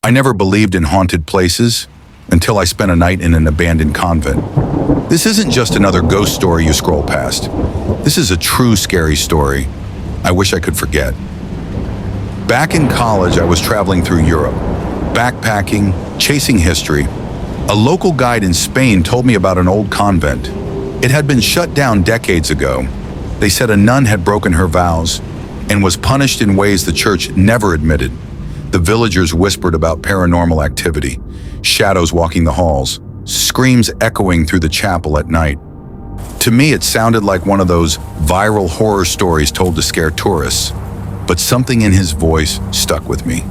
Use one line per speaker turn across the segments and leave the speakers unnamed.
I never believed in haunted places until I spent a night in an abandoned convent. This isn't just another ghost story you scroll past. This is a true scary story I wish I could forget. Back in college, I was traveling through Europe, backpacking, chasing history. A local guide in Spain told me about an old convent. It had been shut down decades ago. They said a nun had broken her vows and was punished in ways the church never admitted. The villagers whispered about paranormal activity, shadows walking the halls, screams echoing through the chapel at night. To me, it sounded like one of those viral horror stories told to scare tourists, but something in his voice stuck with me,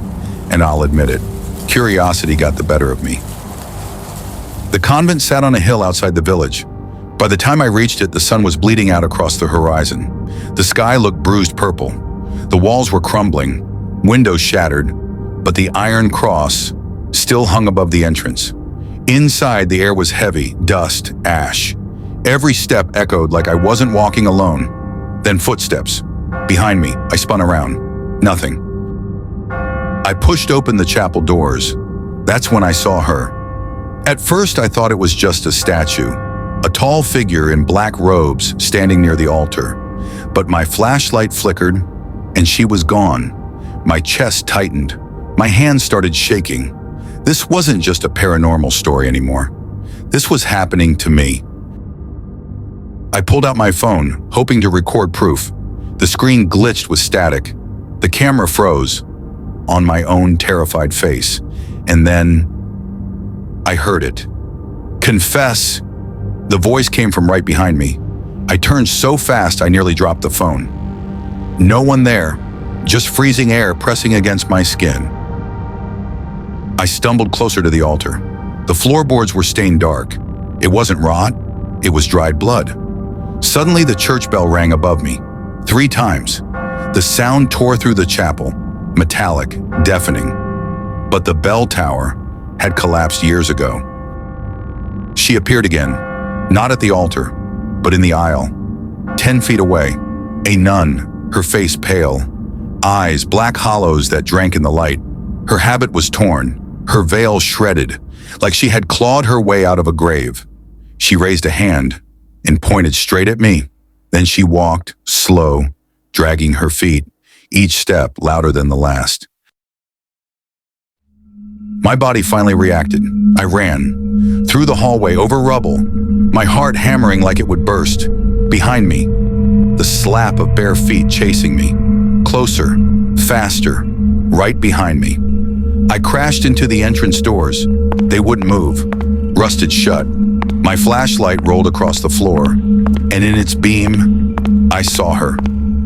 and I'll admit it, curiosity got the better of me. The convent sat on a hill outside the village. By the time I reached it, the sun was bleeding out across the horizon. The sky looked bruised purple. The walls were crumbling, windows shattered, but the iron cross still hung above the entrance. Inside, the air was heavy, dust, ash. Every step echoed like I wasn't walking alone. Then footsteps. Behind me, I spun around. Nothing. I pushed open the chapel doors. That's when I saw her. At first, I thought it was just a statue, a tall figure in black robes standing near the altar. But my flashlight flickered, and she was gone. My chest tightened. My hands started shaking. This wasn't just a paranormal story anymore. This was happening to me. I pulled out my phone, hoping to record proof. The screen glitched with static. The camera froze on my own terrified face. And then I heard it. Confess. The voice came from right behind me. I turned so fast I nearly dropped the phone. No one there, just freezing air pressing against my skin. I stumbled closer to the altar. The floorboards were stained dark. It wasn't rot, it was dried blood. Suddenly, the church bell rang above me, 3 times. The sound tore through the chapel, metallic, deafening. But the bell tower had collapsed years ago. She appeared again, not at the altar, but in the aisle, 10 feet away. A nun, her face pale, eyes black hollows that drank in the light. Her habit was torn, her veil shredded, like she had clawed her way out of a grave. She raised a hand and pointed straight at me. Then she walked, slow, dragging her feet, each step louder than the last. My body finally reacted. I ran, through the hallway, over rubble, my heart hammering like it would burst. Behind me, the slap of bare feet chasing me. Closer, faster, right behind me. I crashed into the entrance doors. They wouldn't move, rusted shut. My flashlight rolled across the floor, and in its beam, I saw her,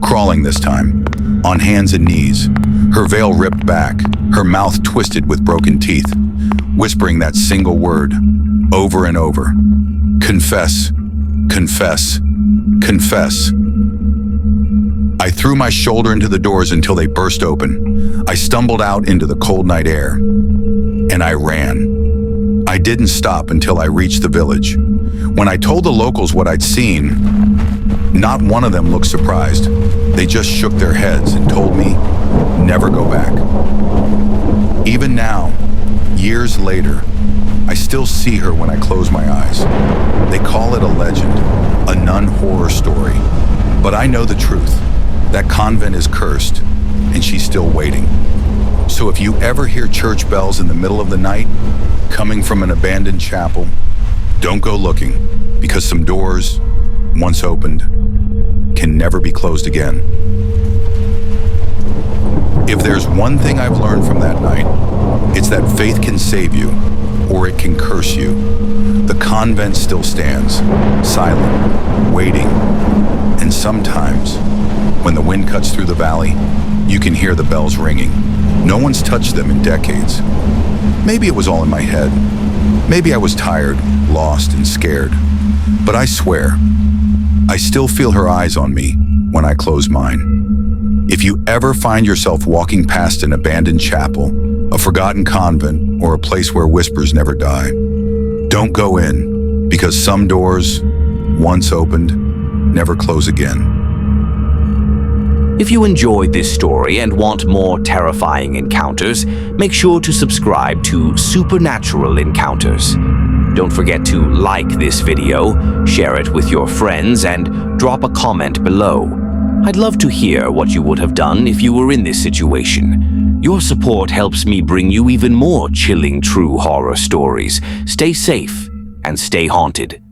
crawling this time, on hands and knees, her veil ripped back, her mouth twisted with broken teeth, whispering that single word, over and over. Confess, confess, confess. I threw my shoulder into the doors until they burst open. I stumbled out into the cold night air, and I ran. I didn't stop until I reached the village. When I told the locals what I'd seen, not one of them looked surprised. They just shook their heads and told me, never go back. Even now, years later, I still see her when I close my eyes. They call it a legend, a nun horror story. But I know the truth. That convent is cursed, and she's still waiting. So if you ever hear church bells in the middle of the night, coming from an abandoned chapel, don't go looking, because some doors, once opened, can never be closed again. If there's one thing I've learned from that night, it's that faith can save you, or it can curse you. The convent still stands, silent, waiting, and sometimes, when the wind cuts through the valley, you can hear the bells ringing. No one's touched them in decades. Maybe it was all in my head. Maybe I was tired, lost, and scared. But I swear, I still feel her eyes on me when I close mine. If you ever find yourself walking past an abandoned chapel, a forgotten convent, or a place where whispers never die, don't go in, because some doors, once opened, never close again.
If you enjoyed this story and want more terrifying encounters, make sure to subscribe to Supernatural Encounters. Don't forget to like this video, share it with your friends, and drop a comment below. I'd love to hear what you would have done if you were in this situation. Your support helps me bring you even more chilling true horror stories. Stay safe and stay haunted.